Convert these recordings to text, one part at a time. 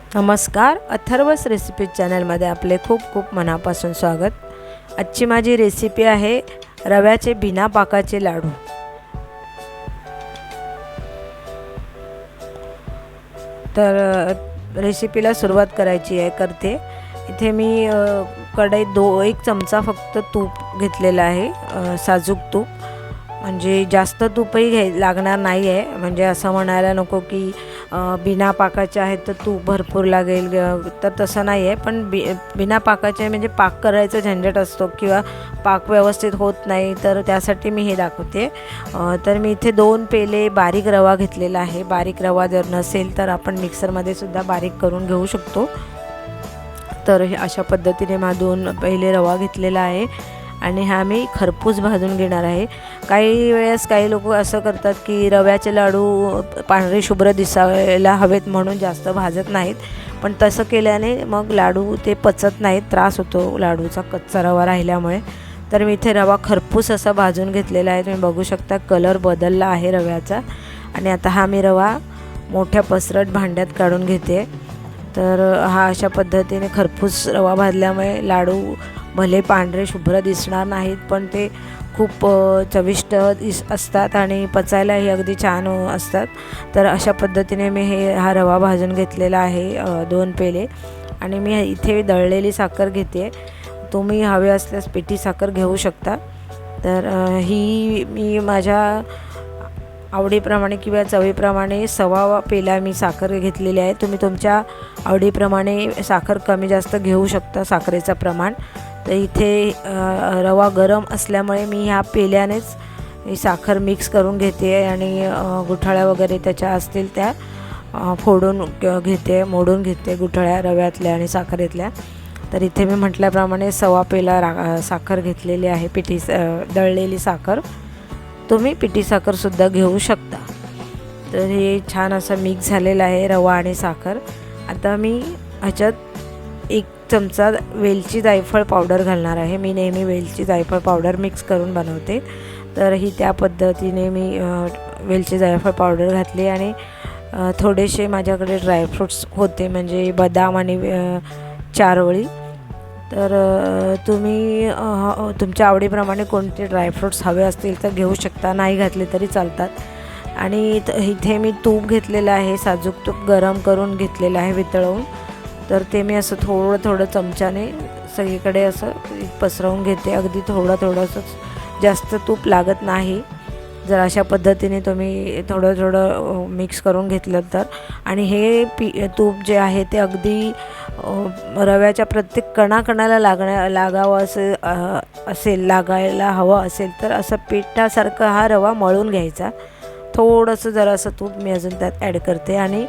नमस्कार, अथर्वस रेसिपी चॅनलमध्ये आपले खूप खूप मनापासून स्वागत। आजची माझी रेसिपी आहे रव्याचे बिना पाकाचे लाडू। तर रेसिपीला सुरुवात करायची आहे करते। इथे मी कढईत 1 चमचा फक्त तूप घेतलेला आहे, साजूक तूप, म्हणजे जास्त तूपही लागणार नाही आहे। म्हणजे असं म्हणायला नको की बिना पाकाचे आहेत तर तूप भरपूर लागेल, तर तसं नाही आहे। पण बिना पाकाचे म्हणजे पाक करायचा झंझट असतो किंवा पाक व्यवस्थित होत नाही, तर त्यासाठी मी हे दाखवते। तर मी इथे 2 पेले बारीक रवा घेतलेला आहे। बारीक रवा जर नसेल तर आपण मिक्सरमध्ये सुद्धा बारीक करून घेऊ शकतो। तर अशा पद्धतीने मी 2 पेले रवा घेतलेला आहे आणि हा मी खरपूस भाजून घेणार आहे। काही वेळेस काही लोक असं करतात की रव्याचे लाडू पांढरे शुभ्र दिसायला हवेत म्हणून जास्त भाजत नाहीत, पण तसं केल्याने मग लाडू ते पचत नाहीत, त्रास होतो लाडूचा कच्चा रवा राहिल्यामुळे। तर मी इथे रवा खरपूस असा भाजून घेतलेला आहे। तुम्ही बघू शकता कलर बदलला आहे रव्याचा। आणि आता हा मी रवा मोठ्या पसरट भांड्यात काढून घेते। तर हा अशा पद्धतीने खरपूस रवा भाजल्यामुळे लाडू भले पांढरे शुभ्र दिसणार नाहीत, पण ते खूप चविष्ट असतात आणि पचायलाही अगदी छान असतात। तर अशा पद्धतीने मी हा रवा भाजून घेतलेला आहे 2 पेले। आणि मी इथे दळलेली साखर घेते, तुम्ही हवे असल्यास पिठी साखर घेऊ शकता। तर ही मी माझ्या आवडीप्रमाणे किंवा चवीप्रमाणे 1.25 पेला मी साखर घेतलेली आहे। तुम्ही तुमच्या आवडीप्रमाणे साखर कमी जास्त घेऊ शकता साखरेचं प्रमाण। तर इथे रवा गरम असल्यामुळे मी ह्या पेल्यानेच ही साखर मिक्स करून घेते आणि गुठळ्या वगैरे त्याच्या असतील त्या फोडून घेते, मोडून घेते गुठळ्या रव्यातल्या आणि साखरेतल्या। तर इथे मी म्हटल्याप्रमाणे 1.25 पेला साखर घेतलेली आहे, पिठी दळलेली साखर। तुम्ही पिठी साखरसुद्धा घेऊ शकता। तर हे छान असं मिक्स झालेलं आहे रवा आणि साखर। आता मी ह्याच्यात 1 चमचा वेलची जायफळ पावडर घालणार आहे। मी नेहमी वेलची जायफळ पावडर मिक्स करून बनवते, तर ही त्या पद्धतीने मी वेलची जायफळ पावडर घातली। आणि थोडेसे माझ्याकडे ड्रायफ्रूट्स होते, म्हणजे बदाम आणि चारोळी। तर तुम्ही तुमच्या आवडीप्रमाणे कोणते ड्रायफ्रूट्स हवे असतील तर घेऊ शकता, नाही घातले तरी चालतात। आणि इथे मी तूप घेतलेलं आहे, साजूक तूप गरम करून घेतलेलं आहे वितळवून। तर ते मी असं थोडं थोडं चमच्याने सगळीकडे असं पसरवून घेते, अगदी थोडंसंच, जास्त तूप लागत नाही जर अशा पद्धतीने तुम्ही थोडं थोडं मिक्स करून घेतलं तर। आणि हे तूप जे आहे ते अगदी रव्याच्या प्रत्येक कणाकणाला लागायला हवं असेल तर असं पिठासारखं हा रवा मळून घ्यायचा। थोडंसं जरासं तूप मी अजून त्यात ॲड करते आणि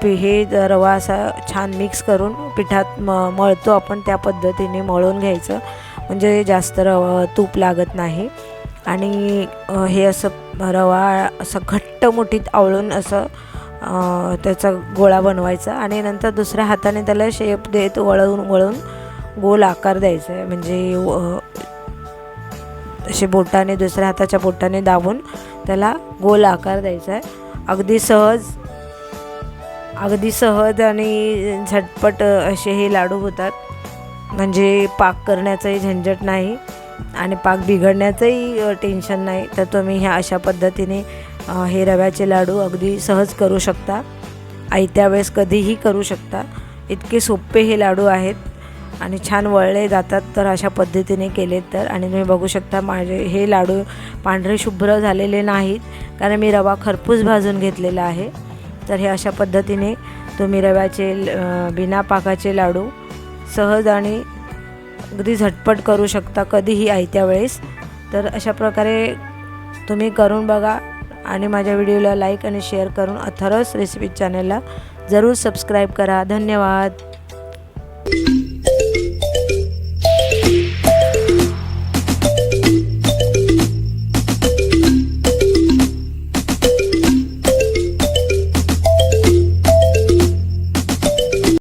हे रवा असा छान मिक्स करून पिठात मळतो आपण, त्या पद्धतीने मळून घ्यायचं, म्हणजे जास्त तूप लागत नाही। आणि हे असं रवा असं घट्ट मुठीत आवळून असं त्याचा गोळा बनवायचा आणि नंतर दुसऱ्या हाताने त्याला शेप देत वळवून गोल आकार द्यायचा आहे। म्हणजे असे बोटाने, दुसऱ्या हाताच्या बोटाने दाबून त्याला गोल आकार द्यायचा आहे। अगदी सहज आणि झटपट असे हे लाडू होतात, म्हणजे पाक करण्याचंही झंझट नाही आणि पाक बिघडण्याचंही टेन्शन नाही। तर तुम्ही ह्या अशा पद्धतीने हे रव्याचे लाडू अगदी सहज करू शकता, आयत्या वेळेस कधीही करू शकता। इतके सोपे हे लाडू आहेत आणि छान वळले जातात तर अशा पद्धतीने केलेत तर। आणि तुम्ही बघू शकता माझे हे लाडू पांढरे शुभ्र झालेले नाहीत, कारण मी रवा खरपूस भाजून घेतलेला आहे। तर हे अशा पद्धतीने तुम्ही रव्याचे बिना पाकाचे लाडू सहज आणि अगदी झटपट करू शकता, कधीही आयत्या वेळेस। तर अशा प्रकारे तुम्ही करून बघा आणि माझ्या व्हिडिओला लाईक आणि शेअर करून अथर्वस रेसिपी चॅनलला जरूर सबस्क्राईब करा। धन्यवाद।